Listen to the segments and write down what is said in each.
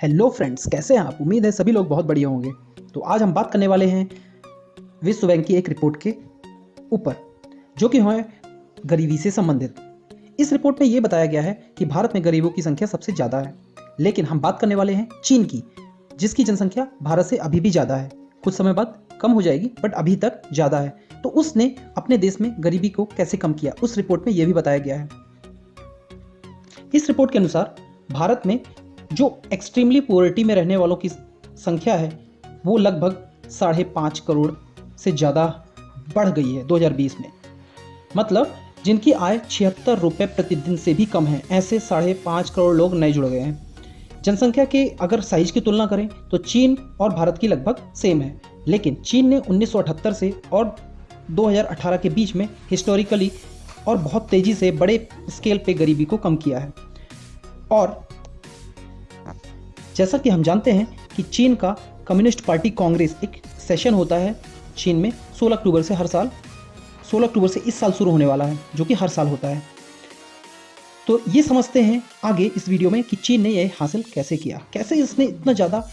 Hello friends, कैसे हैं आप? उम्मीद है सभी लोग बहुत बढ़िया होंगे। तो आज हम बात करने वाले हैं विश्व बैंक की एक रिपोर्ट के ऊपर, जो कि है गरीबी से संबंधित। इस रिपोर्ट में ये बताया गया है कि भारत में गरीबों की संख्या सबसे ज़्यादा है, लेकिन हम बात करने वाले हैं चीन की, जिसकी जनसंख्या भारत से अभी भी ज़्यादा है। कुछ समय बाद कम हो जाएगी, बट अभी तक ज़्यादा है। तो उसने अपने देश में गरीबी को कैसे कम किया, उस रिपोर्ट में ये भी बताया गया है। इस रिपोर्ट के अनुसार भारत में जो एक्सट्रीमली पुअर्टी में रहने वालों की संख्या है वो लगभग 5.5 करोड़ से ज़्यादा बढ़ गई है 2020 में। मतलब जिनकी आय 76 रुपये प्रतिदिन से भी कम है, ऐसे 5.5 करोड़ लोग नए जुड़ गए हैं। जनसंख्या के अगर साइज की तुलना करें तो चीन और भारत की लगभग सेम है, लेकिन चीन ने 1978 से और 2018 के बीच में हिस्टोरिकली और बहुत तेज़ी से बड़े स्केल पे गरीबी को कम किया है। और जैसा कि हम जानते हैं कि चीन का कम्युनिस्ट पार्टी कांग्रेस एक सेशन होता है चीन में 16 अक्टूबर से हर साल, 16 अक्टूबर से इस साल शुरू होने वाला है, जो कि हर साल होता है। तो ये समझते हैं आगे इस वीडियो में कि चीन ने यह हासिल कैसे किया, कैसे इसने इतना ज़्यादा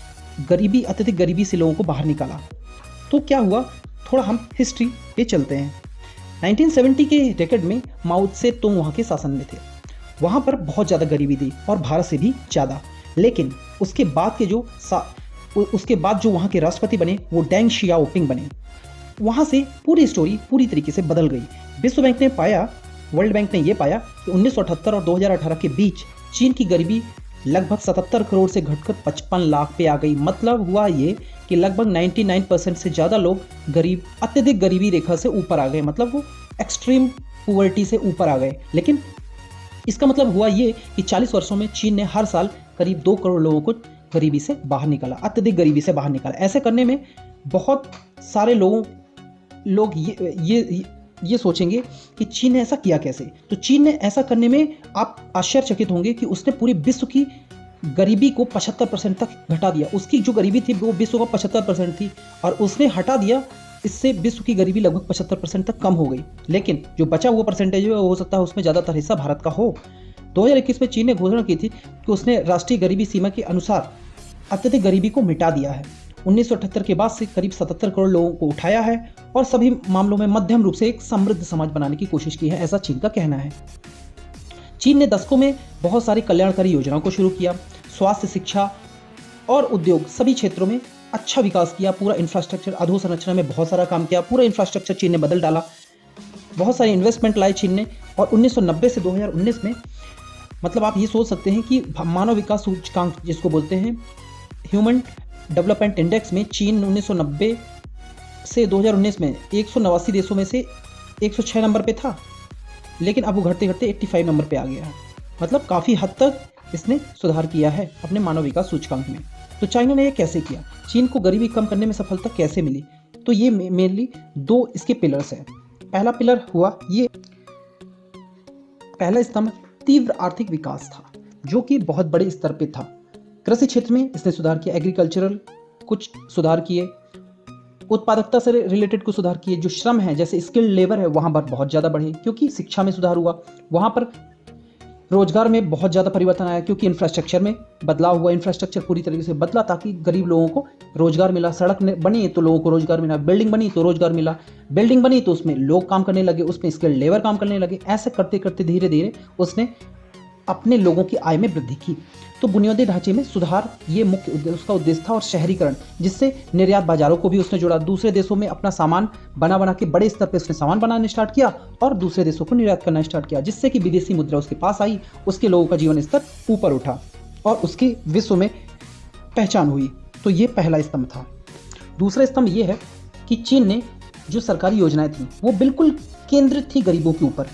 गरीबी, अत्यधिक गरीबी से लोगों को बाहर निकाला। तो क्या हुआ, थोड़ा हम हिस्ट्री पे चलते हैं। 1970 के डेकेड में माओ त्से तुंग वहाँ के शासन में थे। वहाँ पर बहुत ज़्यादा गरीबी थी और भारत से भी ज़्यादा। लेकिन उसके बाद जो वहाँ के राष्ट्रपति बने वो डेंग शियाओपिंग बने। वहाँ से पूरी स्टोरी पूरी तरीके से बदल गई। विश्व बैंक ने पाया, वर्ल्ड बैंक ने ये पाया कि 1978 और 2018 के बीच चीन की गरीबी लगभग 77 करोड़ से घटकर 55 लाख पे आ गई। मतलब हुआ ये कि लगभग 99% से ज़्यादा लोग गरीब, अत्यधिक गरीबी रेखा से ऊपर आ गए। मतलब वो एक्सट्रीम पुअर्टी से ऊपर आ गए। लेकिन इसका मतलब हुआ ये कि 40 वर्षों में चीन ने हर साल करीब 2 करोड़ लोगों को गरीबी से बाहर निकाला, अत्यधिक गरीबी से बाहर निकाला। ऐसे करने में बहुत सारे लोग ये सोचेंगे कि चीन ने ऐसा किया कैसे। तो चीन ने ऐसा करने में आप आश्चर्यचकित होंगे कि उसने पूरे विश्व की गरीबी को 75% तक घटा दिया। उसकी जो गरीबी थी वो विश्व का 75% थी और उसने हटा दिया। इससे विश्व की गरीबी लगभग 75% तक कम हो गई। लेकिन जो बचा हुआ परसेंटेज है हो सकता है उसमें ज़्यादातर हिस्सा भारत का हो। 2021 में चीन ने घोषणा की थी कि उसने राष्ट्रीय गरीबी सीमा के अनुसार अत्यधिक गरीबी को मिटा दिया है। 1978 के बाद से करीब 77 करोड़ लोगों को उठाया है और सभी मामलों में मध्यम रूप से एक समृद्ध समाज बनाने की कोशिश की है, ऐसा चीन का कहना है। चीन ने दशकों में बहुत सारी कल्याणकारी योजनाओं को शुरू किया। स्वास्थ्य, शिक्षा और उद्योग सभी क्षेत्रों में अच्छा विकास किया। पूरा इंफ्रास्ट्रक्चर, अधोसंरचना में बहुत सारा काम किया। पूरा इंफ्रास्ट्रक्चर चीन ने बदल डाला। बहुत सारी इन्वेस्टमेंट लाए चीन ने। और 1990 से 2019 में, मतलब आप ये सोच सकते हैं कि मानव विकास सूचकांक जिसको बोलते हैं ह्यूमन डेवलपमेंट इंडेक्स में, चीन 1990 से 2019 में 189 देशों में से 106 नंबर पे था, लेकिन अब वो घटते घटते 85 नंबर पे आ गया है। मतलब काफ़ी हद तक इसने सुधार किया है अपने मानव विकास सूचकांक में। तो चाइना ने ये कैसे किया, चीन को गरीबी कम करने में सफलता कैसे मिली? तो ये मेनली 2 इसके पिलर्स हैं। पहला पिलर हुआ, ये पहला स्तंभ तीव्र आर्थिक विकास था, जो कि बहुत बड़े स्तर पे था। कृषि क्षेत्र में इसने सुधार किया, एग्रीकल्चरल कुछ सुधार किए, उत्पादकता से रिलेटेड कुछ सुधार किए। जो श्रम है, जैसे स्किल्ड लेबर है, वहाँ पर बहुत ज़्यादा बढ़े, क्योंकि शिक्षा में सुधार हुआ। वहाँ पर रोजगार में बहुत ज़्यादा परिवर्तन आया, क्योंकि इंफ्रास्ट्रक्चर में बदलाव हुआ। इंफ्रास्ट्रक्चर पूरी तरीके से बदला ताकि गरीब लोगों को रोजगार मिला। सड़क बनी तो लोगों को रोजगार मिला, बिल्डिंग बनी तो रोजगार मिला, बिल्डिंग बनी तो उसमें लोग काम करने लगे, उसमें स्किल्ड लेबर काम करने लगे। ऐसे करते करते धीरे धीरे उसने अपने लोगों की आय में वृद्धि की। तो बुनियादी ढांचे में सुधार ये मुख्य उसका उद्देश्य था। और शहरीकरण, जिससे निर्यात बाजारों को भी उसने जोड़ा। दूसरे देशों में अपना सामान बना के बड़े स्तर पे उसने सामान बनाना स्टार्ट किया और दूसरे देशों को निर्यात करना स्टार्ट किया, जिससे कि विदेशी मुद्रा उसके पास आई, उसके लोगों का जीवन स्तर ऊपर उठा और उसकी विश्व में पहचान हुई। तो ये पहला स्तंभ था। दूसरा स्तंभ ये है कि चीन ने जो सरकारी योजनाएं थी वो बिल्कुल केंद्रित थी गरीबों के ऊपर।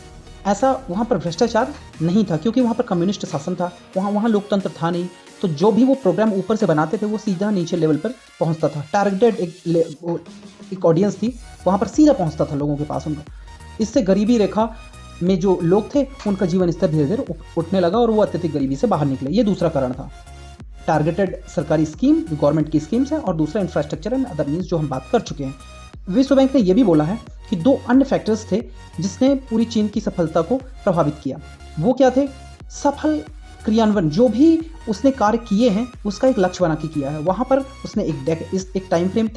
ऐसा वहाँ पर भ्रष्टाचार नहीं था, क्योंकि वहाँ पर कम्युनिस्ट शासन था, वहाँ लोकतंत्र था नहीं। तो जो भी वो प्रोग्राम ऊपर से बनाते थे वो सीधा नीचे लेवल पर पहुँचता था। टारगेटेड एक ऑडियंस थी, वहाँ पर सीधा पहुँचता था लोगों के पास उनका। इससे गरीबी रेखा में जो लोग थे उनका जीवन स्तर धीरे धीरे उठने लगा और वो अत्यधिक गरीबी से बाहर निकले। ये दूसरा कारण था। टारगेटेड सरकारी स्कीम, जो गवर्नमेंट की स्कीम्स हैं, और दूसरा इंफ्रास्ट्रक्चर एंड अदर मीन्स, जो हम बात कर चुके हैं। विश्व बैंक ने यह भी बोला है कि 2 अन्य फैक्टर्स थे जिसने पूरी चीन की सफलता को प्रभावित किया। वो क्या थे? सफल क्रियान्वयन जो भी उसने कार्य किए हैं उसका एक लक्ष्य बना के किया है। वहाँ पर उसने एक टाइम फ्रेम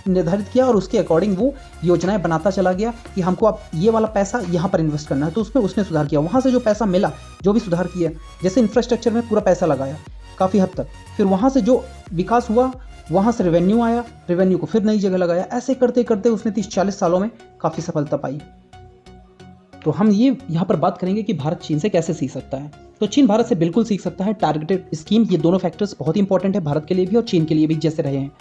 निर्धारित किया और उसके अकॉर्डिंग वो योजनाएं बनाता चला गया कि हमको अब ये वाला पैसा यहाँ पर इन्वेस्ट करना है, तो उसमें उसने सुधार किया। वहाँ से जो पैसा मिला, जो भी सुधार किया, जैसे इंफ्रास्ट्रक्चर में पूरा पैसा लगाया काफ़ी हद तक, फिर वहाँ से जो विकास हुआ, वहाँ से रेवेन्यू आया, रेवेन्यू को फिर नई जगह लगाया, ऐसे करते करते उसने 30-40 सालों में काफ़ी सफलता पाई। तो हम ये यहाँ पर बात करेंगे कि भारत चीन से कैसे सीख सकता है। तो चीन भारत से बिल्कुल सीख सकता है। टारगेटेड स्कीम, ये दोनों फैक्टर्स बहुत इंपॉर्टेंट है भारत के लिए भी और चीन के लिए भी, जैसे रहे हैं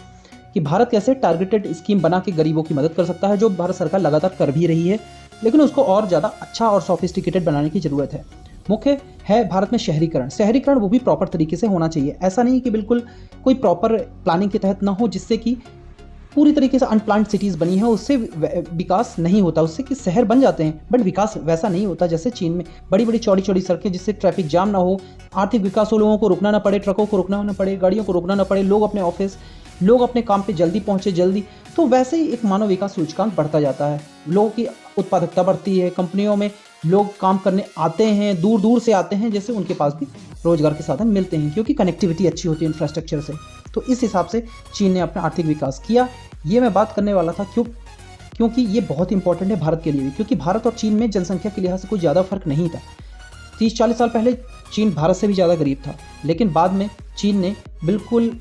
कि भारत कैसे टारगेटेड स्कीम बना के गरीबों की मदद कर सकता है, जो भारत सरकार लगातार कर भी रही है, लेकिन उसको और ज़्यादा अच्छा और सोफिस्टिकेटेड बनाने की ज़रूरत है। मुख्य है भारत में शहरीकरण वो भी प्रॉपर तरीके से होना चाहिए। ऐसा नहीं कि बिल्कुल कोई प्रॉपर प्लानिंग के तहत ना हो, जिससे कि पूरी तरीके से अनप्लान्ड सिटीज़ बनी है, उससे विकास नहीं होता। उससे कि शहर बन जाते हैं बट विकास वैसा नहीं होता जैसे चीन में बड़ी बड़ी चौड़ी चौड़ी सड़कें, जिससे ट्रैफिक जाम ना हो, आर्थिक विकास हो, लोगों को रुकना ना पड़े, ट्रकों को रुकना ना पड़े, गाड़ियों को रुकना ना पड़े, लोग अपने ऑफिस, लोग अपने काम पे जल्दी पहुंचे जल्दी। तो वैसे ही एक मानव विकास सूचकांक बढ़ता जाता है, लोगों की उत्पादकता बढ़ती है, कंपनियों में लोग काम करने आते हैं, दूर दूर से आते हैं, जैसे उनके पास भी रोजगार के साधन मिलते हैं क्योंकि कनेक्टिविटी अच्छी होती है इंफ्रास्ट्रक्चर से। तो इस हिसाब से चीन ने अपना आर्थिक विकास किया। ये मैं बात करने वाला था क्योंकि ये बहुत इंपॉर्टेंट है भारत के लिए भी, क्योंकि भारत और चीन में जनसंख्या के लिहाज से कोई ज़्यादा फर्क नहीं था। 30-40 साल पहले चीन भारत से भी ज़्यादा गरीब था, लेकिन बाद में चीन ने बिल्कुल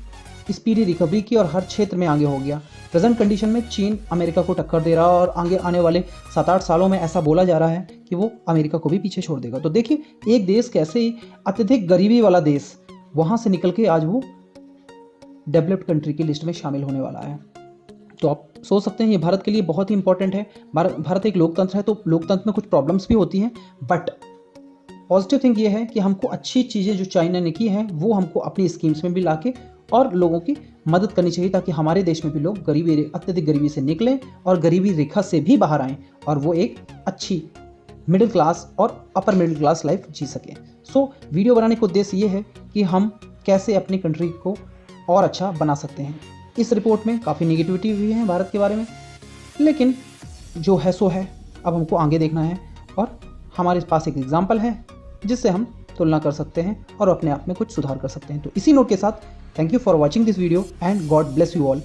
स्पीडी रिकवरी की और हर क्षेत्र में आगे हो गया। प्रेजेंट कंडीशन में चीन अमेरिका को टक्कर दे रहा है और आगे आने वाले 7-8 सालों में ऐसा बोला जा रहा है कि वो अमेरिका को भी पीछे छोड़ देगा। तो देखिए, एक देश कैसे अत्यधिक गरीबी वाला देश वहाँ से निकल के आज वो डेवलप्ड कंट्री की लिस्ट में शामिल होने वाला है। तो आप सोच सकते हैं ये भारत के लिए बहुत ही इंपॉर्टेंट है। भारत एक लोकतंत्र है, तो लोकतंत्र में कुछ प्रॉब्लम्स भी होती हैं, बट पॉजिटिव थिंग ये है कि हमको अच्छी चीज़ें जो चाइना ने की हैं वो हमको अपनी स्कीम्स में भी लाके और लोगों की मदद करनी चाहिए, ताकि हमारे देश में भी लोग अत्यधिक गरीबी से निकलें और गरीबी रेखा से भी बाहर आएँ और वो एक अच्छी मिडिल क्लास और अपर मिडिल क्लास लाइफ जी सकें। सो वीडियो बनाने का उद्देश्य ये है कि हम कैसे अपनी कंट्री को और अच्छा बना सकते हैं। इस रिपोर्ट में काफ़ी नेगेटिविटी हुई है भारत के बारे में, लेकिन जो है सो है, अब हमको आगे देखना है और हमारे पास एक एग्जाम्पल है जिससे हम तुलना कर सकते हैं और अपने आप में कुछ सुधार कर सकते हैं। तो इसी नोट के साथ thank you for watching this video and God bless you all.